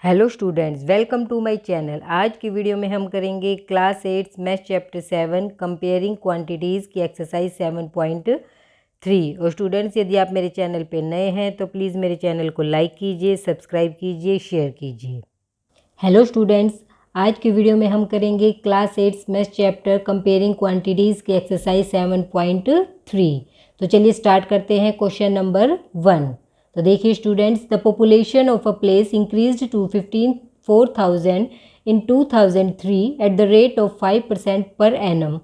Hello students, welcome to my channel. आज की video में हम करेंगे class 8 math chapter 7 comparing quantities की एक्सरसाइज 7.3। और स्टूडेंट्स, यदि आप मेरे चैनल पे नए हैं तो प्लीज़ मेरे चैनल को लाइक कीजिए, सब्सक्राइब कीजिए, शेयर कीजिए। हेलो स्टूडेंट्स, आज की वीडियो में हम करेंगे class 8 math chapter comparing quantities की एक्सरसाइज 7.3। तो चलिए स्टार्ट करते हैं। Question number 1। तो देखिए students, the population of a place increased to 54,000 in 2003 at the rate of 5% per annum.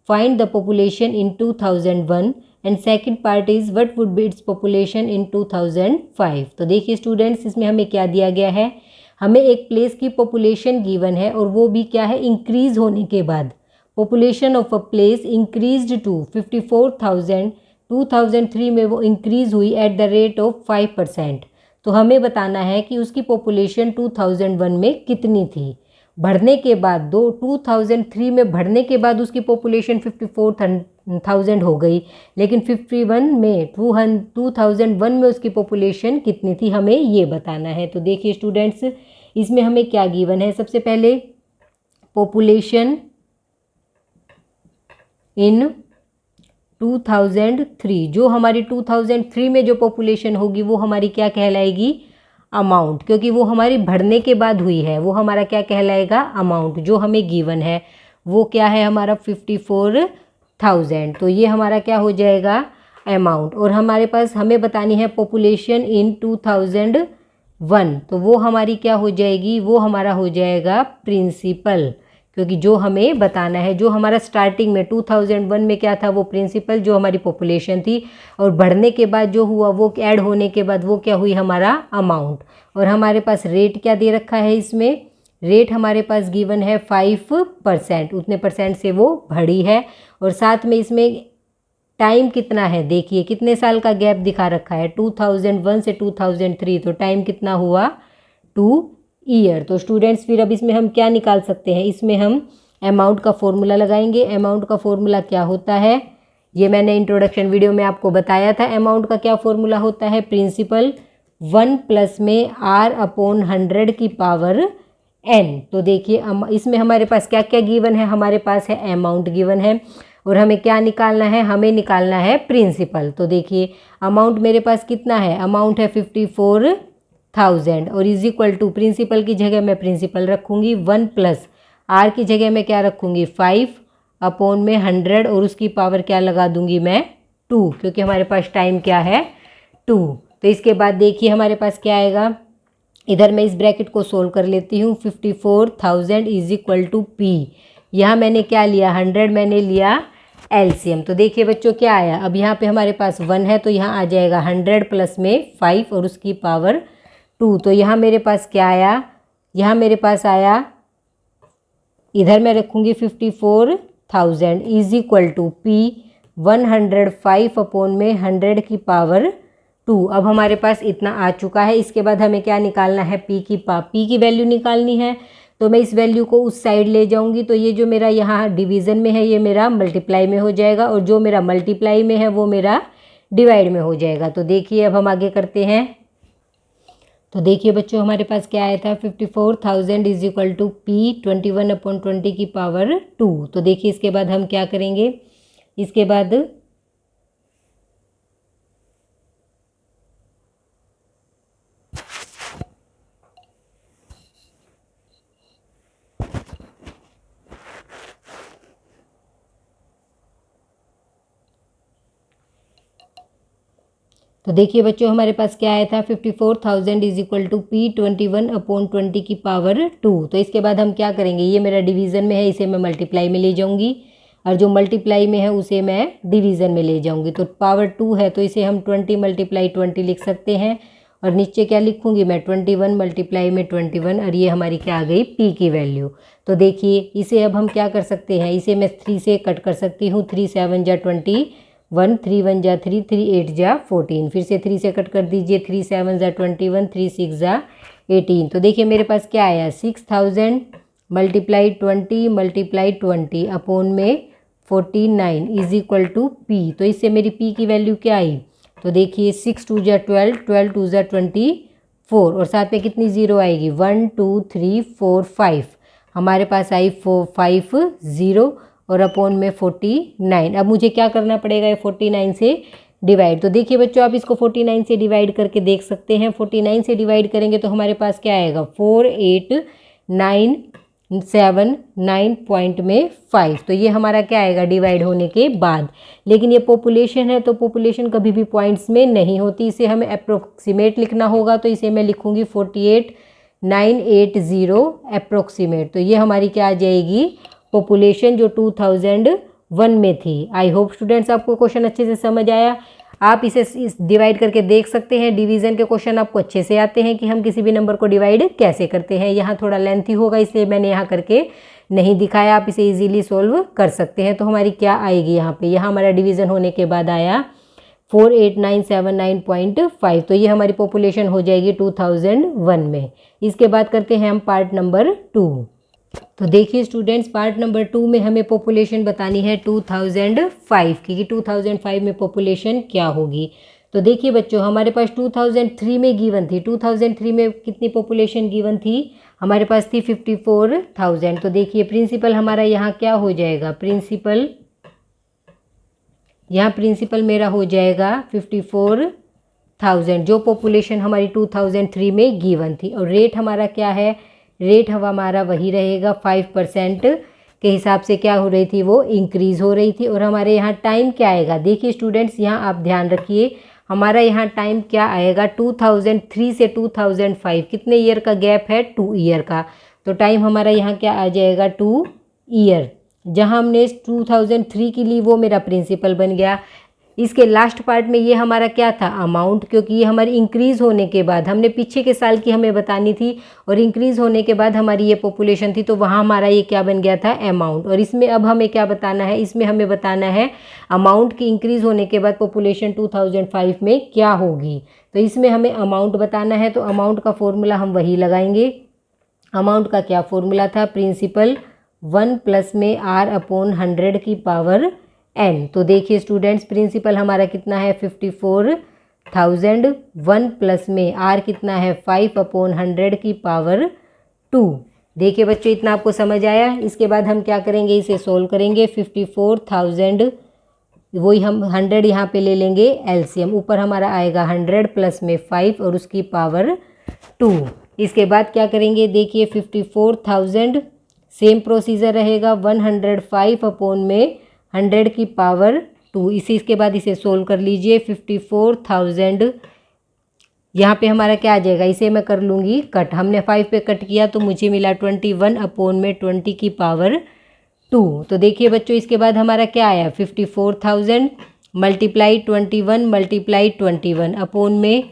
Find the population in 2001 and second part is what would be its population in 2005। तो देखिए students, इसमें हमें क्या दिया गया है। हमें एक प्लेस की पॉपुलेशन गिवन है और वो भी क्या है, इंक्रीज होने के बाद। Population of a place increased to 54,000, 2003 में वो इंक्रीज़ हुई एट द रेट ऑफ 5%। तो हमें बताना है कि उसकी पॉपुलेशन 2001 में कितनी थी। बढ़ने के बाद 2003 में बढ़ने के बाद उसकी पॉपुलेशन 54,000 हो गई, लेकिन 2001 में उसकी पॉपुलेशन कितनी थी, हमें ये बताना है। तो देखिए स्टूडेंट्स, इसमें हमें क्या गिवन है। सबसे पहले पॉपुलेशन इन 2003, जो हमारी 2003 में जो पॉपुलेशन होगी वो हमारी क्या कहलाएगी, अमाउंट, क्योंकि वो हमारी बढ़ने के बाद हुई है। वो हमारा क्या कहलाएगा, अमाउंट। जो हमें गिवन है वो क्या है, हमारा 54,000। तो ये हमारा क्या हो जाएगा, अमाउंट। और हमारे पास हमें बतानी है पॉपुलेशन इन 2001, तो वो हमारी क्या हो जाएगी, वो हमारा हो जाएगा प्रिंसिपल, क्योंकि जो हमें बताना है, जो हमारा स्टार्टिंग में 2001 में क्या था, वो प्रिंसिपल जो हमारी पॉपुलेशन थी, और बढ़ने के बाद जो हुआ वो ऐड होने के बाद वो क्या हुई, हमारा अमाउंट। और हमारे पास रेट क्या दे रखा है, इसमें रेट हमारे पास गिवन है 5%, उतने परसेंट से वो बढ़ी है। और साथ में इसमें टाइम कितना है, देखिए कितने साल का गैप दिखा रखा है, 2001 से 2003, तो टाइम कितना हुआ, 2 ईयर। तो स्टूडेंट्स, फिर अब इसमें हम क्या निकाल सकते हैं, इसमें हम अमाउंट का फॉर्मूला लगाएंगे। अमाउंट का फॉर्मूला क्या होता है, ये मैंने इंट्रोडक्शन वीडियो में आपको बताया था। अमाउंट का क्या फॉर्मूला होता है, प्रिंसिपल 1 प्लस में R/100 की पावर n। तो देखिए इसमें हमारे पास क्या क्या गिवन है, हमारे पास है अमाउंट गिवन है, और हमें क्या निकालना है, हमें निकालना है प्रिंसिपल। तो देखिए अमाउंट मेरे पास कितना है, अमाउंट है 54,000, और इज इक्वल टू प्रिंसिपल की जगह मैं प्रिंसिपल रखूँगी 1 प्लस आर की जगह मैं क्या रखूँगी, 5/100, और उसकी पावर क्या लगा दूँगी मैं, 2, क्योंकि हमारे पास टाइम क्या है, 2। तो इसके बाद देखिए हमारे पास क्या आएगा, इधर मैं इस ब्रैकेट को सोल्व कर लेती हूँ। 54,000 इज इक्वल टू पी, यहाँ मैंने क्या लिया, 100 मैंने लिया एलसीएम। तो देखिए बच्चों क्या आया, अब यहाँ पे हमारे पास 1 है तो यहाँ आ जाएगा 100 प्लस में 5 और उसकी पावर 2। तो यहाँ मेरे पास क्या आया, यहाँ मेरे पास आया, इधर मैं रखूँगी 54,000 इज इक्वल टू पी 105/100 की पावर 2। अब हमारे पास इतना आ चुका है। इसके बाद हमें क्या निकालना है, पी की वैल्यू निकालनी है। तो मैं इस वैल्यू को उस साइड ले जाऊंगी, तो ये जो मेरा यहाँ डिवीज़न में है ये मेरा मल्टीप्लाई में हो जाएगा, और जो मेरा मल्टीप्लाई में है वो मेरा डिवाइड में हो जाएगा। तो देखिए अब हम आगे करते हैं। तो देखिए बच्चों, हमारे पास क्या आया था, 54,000 इज इक्वल टू पी 21/20 की पावर 2। तो देखिए इसके बाद हम क्या करेंगे, इसके बाद तो देखिए बच्चों, हमारे पास क्या आया था, 54,000 इज इक्वल टू पी 21/20 की पावर 2। तो इसके बाद हम क्या करेंगे, ये मेरा डिवीज़न में है, इसे मैं मल्टीप्लाई में ले जाऊंगी, और जो मल्टीप्लाई में है उसे मैं डिवीज़न में ले जाऊंगी। तो पावर 2 है तो इसे हम 20 × 20 लिख सकते हैं, और नीचे क्या लिखूंगी मैं, 21 × 21, और ये हमारी क्या आ गई, पी की वैल्यू। तो देखिए इसे अब हम क्या कर सकते हैं, इसे मैं 3 से कट कर सकती हूँ, 3 7 जा 21, 3 1 जा 3, 3 8 जा 14, फिर से 3 से कट कर दीजिए, 3 7 जा 21, 3 6 जा 18। तो देखिए मेरे पास क्या आया, 6,000 × 20 अपॉन में 49 इज इक्वल टू पी। तो इससे मेरी पी की वैल्यू क्या आई, तो देखिए 6 2 जा 12, 12 2 जा 4 और साथ में कितनी ज़ीरो आएगी 1 2 3 4 5 हमारे पास आई 5 ज़ीरो और अपॉन में 49। अब मुझे क्या करना पड़ेगा ये 49 से डिवाइड। तो देखिए बच्चों आप इसको 49 से डिवाइड करके देख सकते हैं। 49 से डिवाइड करेंगे तो हमारे पास क्या आएगा 4897 पॉइंट में 5। तो ये हमारा क्या आएगा डिवाइड होने के बाद। लेकिन ये पॉपुलेशन है तो पॉपुलेशन कभी भी पॉइंट्स में नहीं होती, इसे हमें अप्रोक्सीमेट लिखना होगा। तो इसे मैं लिखूंगी 48980 अप्रोक्सीमेट। तो ये हमारी क्या आ जाएगी पॉपुलेशन जो 2001 में थी। आई होप स्टूडेंट्स आपको क्वेश्चन अच्छे से समझ आया। आप इसे डिवाइड करके देख सकते हैं। डिवीज़न के क्वेश्चन आपको अच्छे से आते हैं कि हम किसी भी नंबर को डिवाइड कैसे करते हैं। यहाँ थोड़ा लेंथी होगा इसलिए मैंने यहाँ करके नहीं दिखाया, आप इसे इजीली सोल्व कर सकते हैं। तो हमारी क्या आएगी यहाँ पे, यहाँ हमारा डिवीज़न होने के बाद आया 48979.5। तो ये हमारी पॉपुलेशन हो जाएगी 2001 में। इसके बाद करते हैं हम पार्ट नंबर 2। तो देखिए स्टूडेंट्स पार्ट नंबर 2 में हमें पॉपुलेशन बतानी है 2005 की कि 2005 में पॉपुलेशन क्या होगी। तो देखिए बच्चों हमारे पास 2003 में गिवन थी। 2003 में कितनी पॉपुलेशन गिवन थी, हमारे पास थी 54,000। तो देखिए प्रिंसिपल हमारा यहाँ क्या हो जाएगा, प्रिंसिपल मेरा हो जाएगा 54,000 जो पॉपुलेशन हमारी 2003 में गिवन थी। और रेट हमारा क्या है, रेट हमारा वही रहेगा 5% के हिसाब से क्या हो रही थी वो इंक्रीज़ हो रही थी। और हमारे यहाँ टाइम क्या आएगा, देखिए स्टूडेंट्स यहाँ आप ध्यान रखिए हमारा यहाँ टाइम क्या आएगा 2003 से 2005 कितने ईयर का गैप है 2 ईयर का। तो टाइम हमारा यहाँ क्या आ जाएगा 2 ईयर। जहाँ हमने 2003 की ली वो मेरा प्रिंसिपल बन गया। इसके लास्ट पार्ट में ये हमारा क्या था अमाउंट, क्योंकि ये हमारी इंक्रीज़ होने के बाद हमने पीछे के साल की हमें बतानी थी और इंक्रीज़ होने के बाद हमारी ये पॉपुलेशन थी। तो वहाँ हमारा ये क्या बन गया था अमाउंट। और इसमें अब हमें क्या बताना है, इसमें हमें बताना है अमाउंट की इंक्रीज़ होने के बाद पॉपुलेशन 2005 में क्या होगी। तो इसमें हमें अमाउंट बताना है। तो अमाउंट का फॉर्मूला हम वही लगाएंगे। अमाउंट का क्या फॉर्मूला था, प्रिंसिपल 1 प्लस में R/100 की पावर n। तो देखिए स्टूडेंट्स प्रिंसिपल हमारा कितना है 54,000, 1 प्लस में r कितना है 5/100 की पावर 2। देखिए बच्चों इतना आपको समझ आया। इसके बाद हम क्या करेंगे, इसे सोल्व करेंगे। 54,000 वही हम 100 यहाँ पे ले लेंगे एलसीएम, ऊपर हमारा आएगा 100 प्लस में 5 और उसकी पावर 2। इसके बाद क्या करेंगे, देखिए 54,000 सेम प्रोसीजर रहेगा 105/100 की पावर 2। इसके बाद इसे सोल्व कर लीजिए। 54,000 यहाँ पे हमारा क्या आ जाएगा, इसे मैं कर लूँगी कट। हमने 5 पे कट किया तो मुझे मिला 21/20 की पावर 2। तो देखिए बच्चों इसके बाद हमारा क्या आया 54,000 मल्टीप्लाई 21 मल्टीप्लाई 21 अपॉन में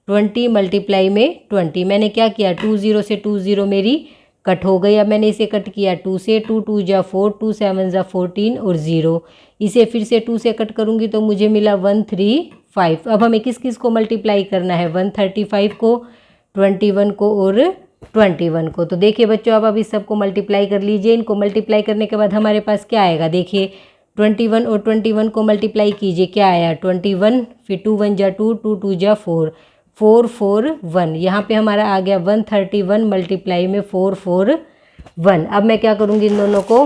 20 मल्टीप्लाई में 20। मैंने क्या किया 20 से 20 मेरी कट हो गई। अब मैंने इसे कट किया 2 से, 2 2 जा 4, 2 7 जा 14 और 0। इसे फिर से 2 से कट करूँगी तो मुझे मिला 135। अब हमें किस किस को मल्टीप्लाई करना है, 135 को, 21 को और 21 को। तो देखिए बच्चों अब इस सबको मल्टीप्लाई कर लीजिए। इनको मल्टीप्लाई करने के बाद हमारे पास क्या आएगा, देखिए 21 और 21 को मल्टीप्लाई कीजिए, क्या आया 21, फिर 2 1 जा 2, 2 2 जा 4, 4 4 1। यहाँ पे हमारा आ गया 131 मल्टीप्लाई में 441। अब मैं क्या करूँगी, इन दोनों को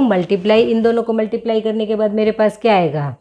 मल्टीप्लाई करने के बाद मेरे पास क्या आएगा,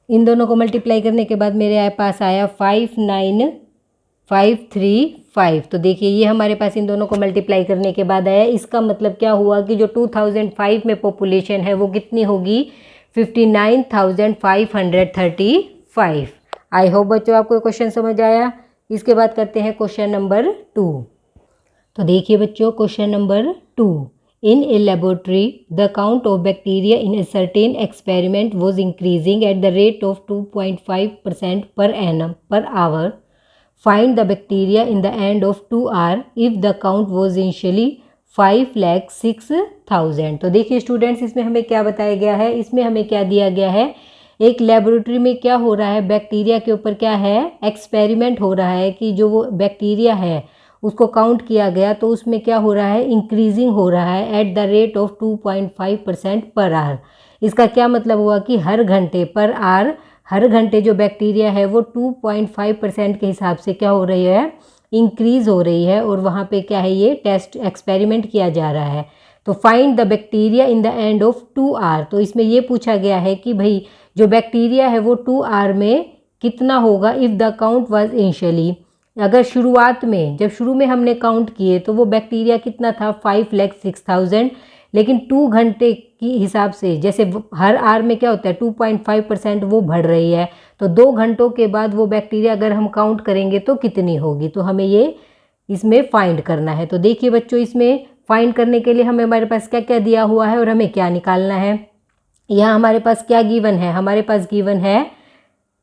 इन दोनों को मल्टीप्लाई करने के बाद मेरे पास आया 59535। तो देखिए ये हमारे पास इन दोनों को मल्टीप्लाई करने के बाद आया। इसका मतलब क्या हुआ कि जो 2005 में पॉपुलेशन है वो कितनी होगी 59,535। आई होप बच्चों आपको क्वेश्चन समझ आया। इसके बाद करते हैं क्वेश्चन नंबर 2। तो देखिए बच्चों question number 2। In a laboratory, the count of bacteria in a certain experiment was increasing at the rate of 2.5% per annum per hour. Find the bacteria in the end of 2 hours if the count was initially 5,06,000। तो देखिए students इसमें हमें क्या बताया गया है, इसमें हमें क्या दिया गया है एक लेबोरेटरी में क्या हो रहा है, बैक्टीरिया के ऊपर क्या है, एक्सपेरिमेंट हो रहा है कि जो वो बैक्टीरिया है उसको काउंट किया गया तो उसमें क्या हो रहा है, इंक्रीजिंग हो रहा है eight the rate of 2.5% per hour. इसका क्या मतलब हुआ कि हर घंटे पर आवर, हर घंटे जो बैक्टीरिया है वो 2.5% के हिसाब से क्या हो रही है, इंक्रीज हो रही है। और वहाँ पे क्या है, ये टेस्ट एक्सपेरिमेंट किया जा रहा है। तो find the bacteria in the end of 2 hour. तो इसमें ये पूछा गया है कि भाई जो बैक्टीरिया है वो 2 आवर में कितना होगा if the count was initially. अगर शुरुआत में, जब शुरू में हमने काउंट किए तो वो बैक्टीरिया कितना था, 5,06,000, लेकिन 2 घंटे की हिसाब से, जैसे हर आवर में क्या होता है 2.5% वो बढ़ रही है, तो 2 घंटों के बाद वो बैक्टीरिया अगर हम काउंट करेंगे तो कितनी होगी, तो हमें ये इसमें फाइंड करना है। तो देखिए बच्चों, इसमें फाइंड करने के लिए हमें, हमारे पास क्या क्या दिया हुआ है और हमें क्या निकालना है। यहाँ हमारे पास क्या गिवन है, हमारे पास गिवन है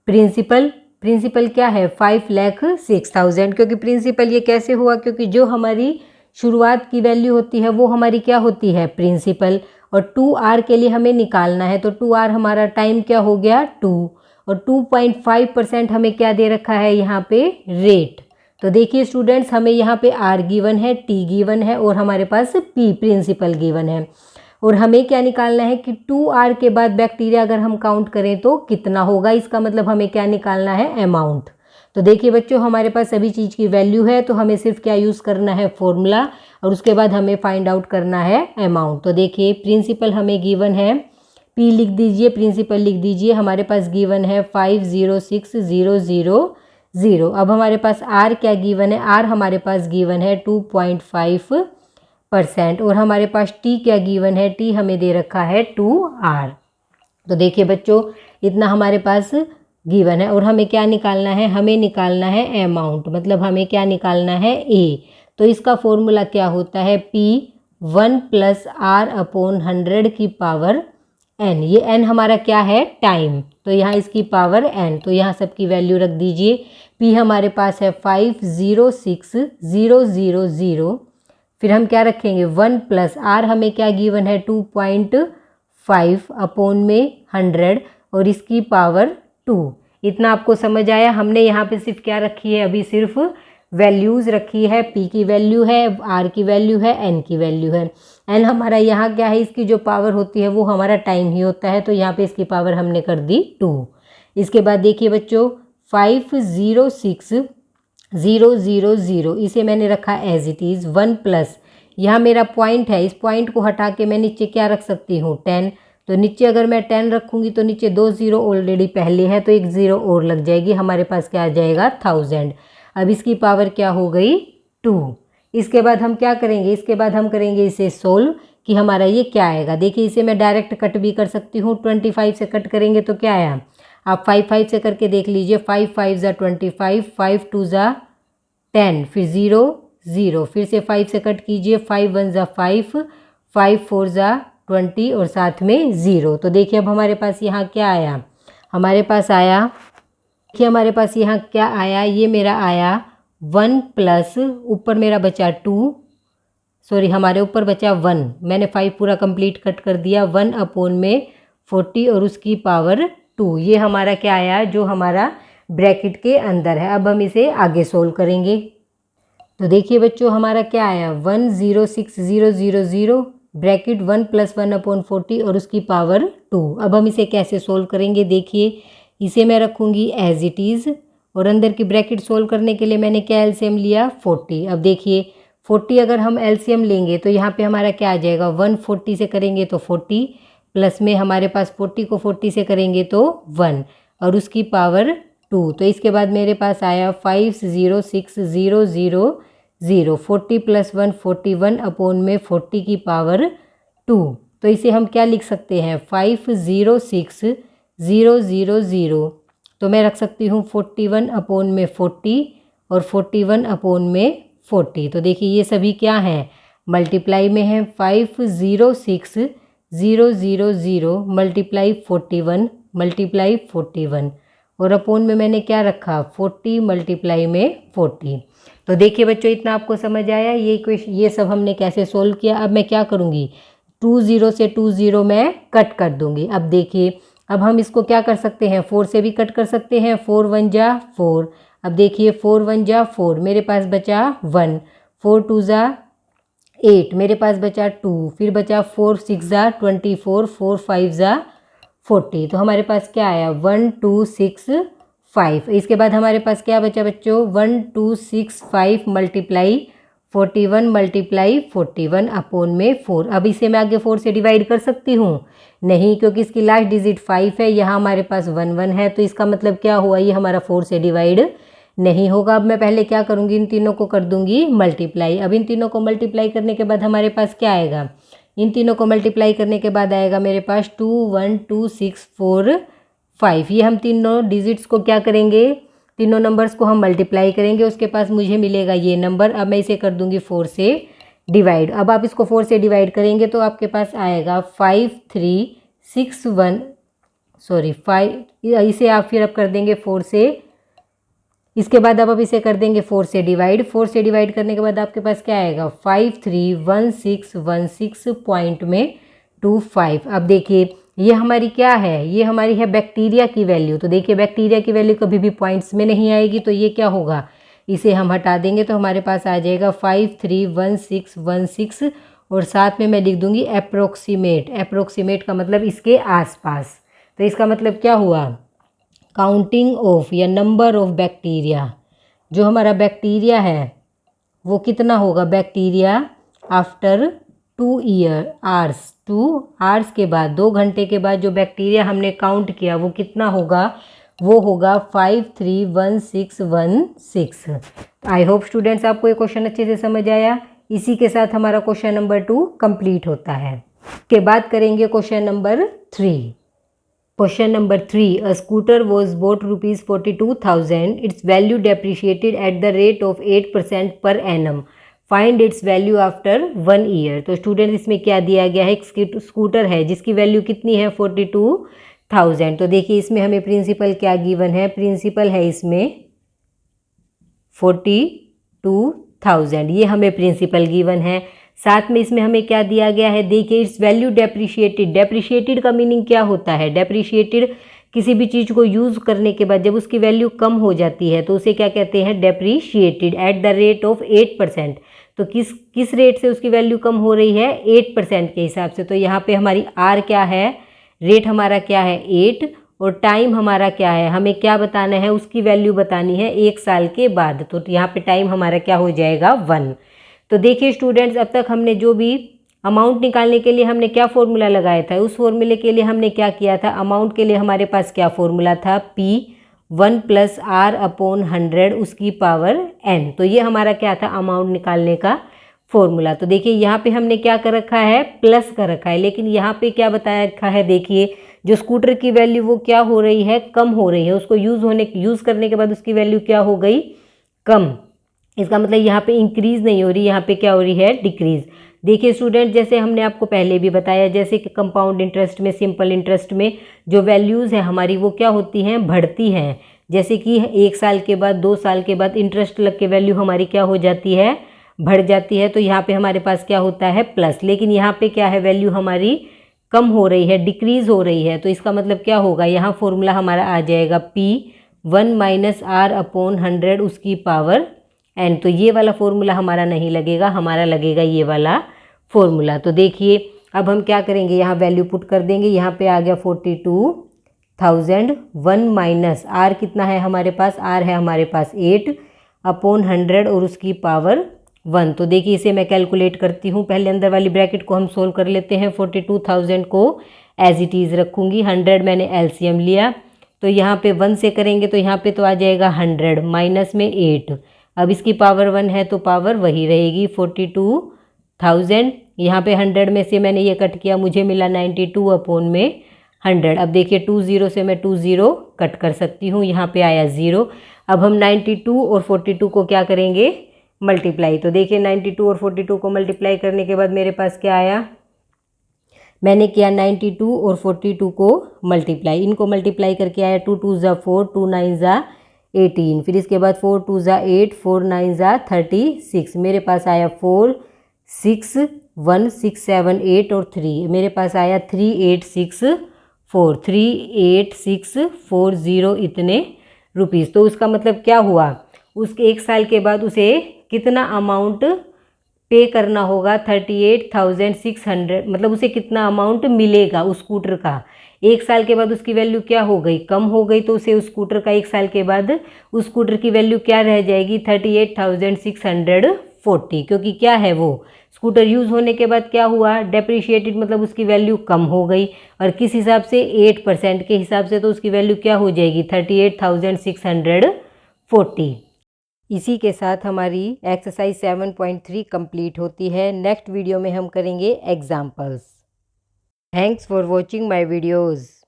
प्रिंसिपल। प्रिंसिपल क्या है, 5,06,000। क्योंकि प्रिंसिपल ये कैसे हुआ, क्योंकि जो हमारी शुरुआत की वैल्यू होती है वो हमारी क्या होती है, प्रिंसिपल। और 2 आवर के लिए हमें निकालना है, तो 2 आवर हमारा टाइम क्या हो गया, 2। और 2.5% हमें क्या दे रखा है यहाँ पे, रेट। तो देखिए स्टूडेंट्स, हमें यहाँ पे आर गिवन है, टी गिवन है और हमारे पास पी प्रिंसिपल गिवन है। और हमें क्या निकालना है कि 2 आवर के बाद बैक्टीरिया अगर हम काउंट करें तो कितना होगा, इसका मतलब हमें क्या निकालना है, अमाउंट। तो देखिए बच्चों, हमारे पास सभी चीज़ की वैल्यू है, तो हमें सिर्फ क्या यूज़ करना है, फॉर्मूला, और उसके बाद हमें फाइंड आउट करना है अमाउंट। तो देखिए प्रिंसिपल हमें गिवन है, पी लिख दीजिए, प्रिंसिपल लिख दीजिए, हमारे पास गिवन है 5,06,000। अब हमारे पास आर क्या गिवन है, आर हमारे पास गिवन है 2.5% और हमारे पास टी क्या गिवन है, टी हमें दे रखा है 2 आर। तो देखिए बच्चों, इतना हमारे पास गिवन है और हमें क्या निकालना है, हमें निकालना है अमाउंट, मतलब हमें क्या निकालना है, ए। तो इसका फॉर्मूला क्या होता है, P 1 + R/100 की पावर n। ये n हमारा क्या है, टाइम, तो यहाँ इसकी पावर n। तो यहाँ सबकी वैल्यू रख दीजिए। P हमारे पास है 5,06,000। फिर हम क्या रखेंगे, 1 + R हमें क्या गिवन है, 2.5/100 और इसकी पावर 2। इतना आपको समझ आया। हमने यहाँ पे सिर्फ क्या रखी है, अभी सिर्फ वैल्यूज़ रखी है, P की वैल्यू है, R की वैल्यू है, N की वैल्यू है। N हमारा यहाँ क्या है, इसकी जो पावर होती है वो हमारा टाइम ही होता है, तो यहाँ पे इसकी पावर हमने कर दी 2। इसके बाद देखिए बच्चों, 5,06,000 इसे मैंने रखा एज इट इज़। 1 +, यहाँ मेरा पॉइंट है, इस पॉइंट को हटा के मैं नीचे क्या रख सकती हूँ, 10। तो नीचे अगर मैं 10 रखूँगी तो नीचे 2 0 ऑलरेडी पहले है, तो एक 0 और लग जाएगी, हमारे पास क्या आ जाएगा, 1000। अब इसकी पावर क्या हो गई, 2। इसके बाद हम क्या करेंगे, इसके बाद हम करेंगे इसे सोल्व कि हमारा ये क्या आएगा। देखिए इसे मैं डायरेक्ट कट भी कर सकती हूँ, 25 से कट करेंगे तो क्या आया, आप 5 से करके देख लीजिए। 5 5 ज़ा 25, 5 2 ज़ा 10, फिर 0 0, फिर से 5 से कट कीजिए, 5 1 ज़ा 5, 5 4 ज़ा 20 और साथ में 0। तो देखिए अब हमारे पास यहाँ क्या आया, हमारे पास आया, देखिए हमारे पास यहाँ क्या आया, ये मेरा आया 1 + ऊपर मेरा बचा 2, सॉरी हमारे ऊपर बचा 1, मैंने 5 पूरा कंप्लीट कट कर दिया, 1/40 और उसकी पावर 2। ये हमारा क्या आया, जो हमारा ब्रैकेट के अंदर है। अब हम इसे आगे सोल्व करेंगे। तो देखिए बच्चों, हमारा क्या आया, 1,06,000 ब्रैकेट 1 + 1/40 और उसकी पावर 2। अब हम इसे कैसे सोल्व करेंगे, देखिए इसे मैं रखूँगी एज इट इज़ और अंदर की ब्रैकेट सोल्व करने के लिए मैंने क्या एलसीएम लिया, 40। अब देखिए 40 अगर हम एलसीएम लेंगे तो यहाँ पे हमारा क्या आ जाएगा, 140 से करेंगे तो 40 प्लस में हमारे पास 40 को 40 से करेंगे तो 1 और उसकी पावर 2। तो इसके बाद मेरे पास आया 5,06,000, 40 + 1 41/40 की पावर 2। तो इसे हम क्या लिख सकते हैं, 5,06,000, तो मैं रख सकती हूँ 41/40 और 41/40। तो देखिए ये सभी क्या हैं, मल्टीप्लाई में है। 5,06,000 मल्टीप्लाई 41 मल्टीप्लाई 41 और अपोन में मैंने क्या रखा, 40 मल्टीप्लाई में 40। तो देखिए बच्चों, इतना आपको समझ आया, ये सब हमने कैसे सोल्व किया। अब मैं क्या करूँगी, 20 से 20 मैं कट कर दूँगी। अब देखिए अब हम इसको क्या कर सकते हैं, 4 से भी कट कर सकते हैं, 4 1 जा 4। अब देखिए 4 1 जा 4, मेरे पास बचा 1, 4 2 जा 8, मेरे पास बचा 2, फिर बचा 4 6 जा 24, 4 5 जा 40। तो हमारे पास क्या आया 1 2 6 5। इसके बाद हमारे पास क्या बचा बच्चों 1 2 6 5 मल्टीप्लाई 41 मल्टीप्लाई 41 अपॉन में 4। अब इसे मैं आगे 4 से डिवाइड कर सकती हूँ नहीं, क्योंकि इसकी लास्ट डिजिट 5 है, यहाँ हमारे पास 1 1 है, तो इसका मतलब क्या हुआ ये हमारा 4 से डिवाइड नहीं होगा। अब मैं पहले क्या करूँगी, इन तीनों को कर दूंगी मल्टीप्लाई। अब इन तीनों को मल्टीप्लाई करने के बाद हमारे पास क्या आएगा, इन तीनों को मल्टीप्लाई करने के बाद आएगा मेरे पास 2 1 2 6 4 5। ये हम तीनों डिजिट्स को क्या करेंगे, तीनों नंबर्स को हम मल्टीप्लाई करेंगे, उसके पास मुझे मिलेगा ये नंबर। अब मैं इसे कर दूंगी 4 से डिवाइड। अब आप इसको 4 से डिवाइड करेंगे तो आपके पास आएगा 5 3 6 1 सॉरी 5, इसे आप फिर अब कर देंगे 4 से। इसके बाद अब इसे कर देंगे 4 से डिवाइड। 4 से डिवाइड करने के बाद आपके पास क्या आएगा 5 3 1 6 1 6 पॉइंट में 2 5। अब देखिए ये हमारी क्या है, ये हमारी है बैक्टीरिया की वैल्यू। तो देखिए बैक्टीरिया की वैल्यू कभी भी पॉइंट्स में नहीं आएगी, तो ये क्या होगा, इसे हम हटा देंगे तो हमारे पास आ जाएगा 5 3 1 6 1 6 और साथ में मैं लिख दूंगी अप्रोक्सीमेट। अप्रोक्सीमेट का मतलब इसके आसपास। तो इसका मतलब क्या हुआ, काउंटिंग ऑफ या नंबर ऑफ बैक्टीरिया, जो हमारा बैक्टीरिया है वो कितना होगा, बैक्टीरिया आफ्टर 2 आवर्स के बाद, 2 घंटे के बाद जो बैक्टीरिया हमने काउंट किया वो कितना होगा, वो होगा 5 3 1 6 1 6। आई होप स्टूडेंट्स आपको ये क्वेश्चन अच्छे से समझ आया। इसी के साथ हमारा क्वेश्चन नंबर 2 कंप्लीट होता है। के बाद करेंगे question number 3। Question number 3. A scooter was bought rupees 42,000. Its value depreciated at the rate of 8% per annum. Find its value after 1 year. तो स्टूडेंट इसमें क्या दिया गया है, एक स्कूटर है जिसकी वैल्यू कितनी है 42,000। तो देखिए इसमें हमें प्रिंसिपल क्या गिवन है, प्रिंसिपल है इसमें 42,000, ये हमें प्रिंसिपल गिवन है। साथ में इसमें हमें क्या दिया गया है, देखिए इट्स वैल्यू डेप्रिशिएटेड। डेप्रिशिएटेड का मीनिंग क्या होता है, डेप्रिशिएटेड किसी भी चीज़ को यूज़ करने के बाद जब उसकी वैल्यू कम हो जाती है तो उसे क्या कहते हैं, depreciated eight the rate of 8%। तो किस रेट से उसकी वैल्यू कम हो रही है, 8% के हिसाब से। तो यहाँ पे हमारी आर क्या है, रेट हमारा क्या है 8, और टाइम हमारा क्या है, हमें क्या बताना है, उसकी वैल्यू बतानी है 1 साल के बाद। तो यहाँ पे टाइम हमारा क्या हो जाएगा 1। तो देखिए स्टूडेंट्स अब तक हमने जो भी अमाउंट निकालने के लिए हमने क्या फॉर्मूला लगाया था, उस फॉर्मूले के लिए हमने क्या किया था, अमाउंट के लिए हमारे पास क्या फॉर्मूला था, P1 + R/100 उसकी पावर n। तो ये हमारा क्या था, अमाउंट निकालने का फॉर्मूला। तो देखिए यहाँ पे हमने क्या कर रखा है, प्लस कर रखा है, लेकिन यहाँ पे क्या बताया रखा है, देखिए जो स्कूटर की वैल्यू वो क्या हो रही है, कम हो रही है। उसको यूज़ करने के बाद उसकी वैल्यू क्या हो गई, कम। इसका मतलब यहाँ पे इंक्रीज़ नहीं हो रही, यहाँ पे क्या हो रही है, डिक्रीज़। देखिए स्टूडेंट जैसे हमने आपको पहले भी बताया, जैसे कि कंपाउंड इंटरेस्ट में, सिंपल इंटरेस्ट में जो वैल्यूज़ है हमारी वो क्या होती हैं, बढ़ती हैं। जैसे कि 1 साल के बाद, 2 साल के बाद इंटरेस्ट लग के वैल्यू हमारी क्या हो जाती है, बढ़ जाती है। तो यहाँ पे हमारे पास क्या होता है, प्लस। लेकिन यहाँ पे क्या है, वैल्यू हमारी कम हो रही है, डिक्रीज़ हो रही है। तो इसका मतलब क्या होगा, यहाँ फॉर्मूला हमारा आ जाएगा P1 - R/100 उसकी पावर n। तो ये वाला फॉर्मूला हमारा नहीं लगेगा, हमारा लगेगा ये वाला फॉर्मूला। तो देखिए अब हम क्या करेंगे, यहाँ वैल्यू पुट कर देंगे। यहाँ पे आ गया 42,000, 1 - R कितना है हमारे पास, R है हमारे पास 8/100 और उसकी पावर 1। तो देखिए इसे मैं कैलकुलेट करती हूँ। पहले अंदर वाली ब्रैकेट को हम सोल्व कर लेते हैं। 42,000 को एज इट इज़ रखूँगी, 100 मैंने एलसीएम लिया। तो यहाँ पे 1 से करेंगे तो यहाँ पे तो आ जाएगा 100 माइनस में 8। अब इसकी पावर 1 है तो पावर वही रहेगी 42,000। यहाँ पे 100 में से मैंने ये कट किया, मुझे मिला 92/100। अब देखिए 20 से मैं 20 कट कर सकती हूँ, यहाँ पे आया 0। अब हम 92 और 42 को क्या करेंगे, मल्टीप्लाई। तो देखिए 92 और 42 को मल्टीप्लाई करने के बाद मेरे पास क्या आया, मैंने किया 92 और 42 को मल्टीप्लाई। इनको मल्टीप्लाई करके आया 2 2 ज़ा 4, 2 9 ज़ा 18। फिर इसके बाद 4 2 ज़ा 8, 4 9 ज़ा 36। मेरे पास आया 4 6 1 6 7 8 और 3। मेरे पास आया 3864। 38,640 इतने रुपीज़। तो उसका मतलब क्या हुआ, उसके 1 साल के बाद उसे कितना अमाउंट पे करना होगा, 38,600, मतलब उसे कितना अमाउंट मिलेगा उस स्कूटर का। 1 साल के बाद उसकी वैल्यू क्या हो गई, कम हो गई, तो उसे उस स्कूटर का 1 साल के बाद उस स्कूटर की वैल्यू क्या रह जाएगी, 38,640, क्योंकि क्या है वो स्कूटर यूज़ होने के बाद क्या हुआ, डेप्रिशिएटेड, मतलब उसकी वैल्यू कम हो गई। और किस हिसाब से, 8% के हिसाब से, तो उसकी वैल्यू क्या हो जाएगी, 38,640। इसी के साथ हमारी एक्सरसाइज 7.3 कंप्लीट होती है। नेक्स्ट वीडियो में हम करेंगे examples. Thanks for watching my videos.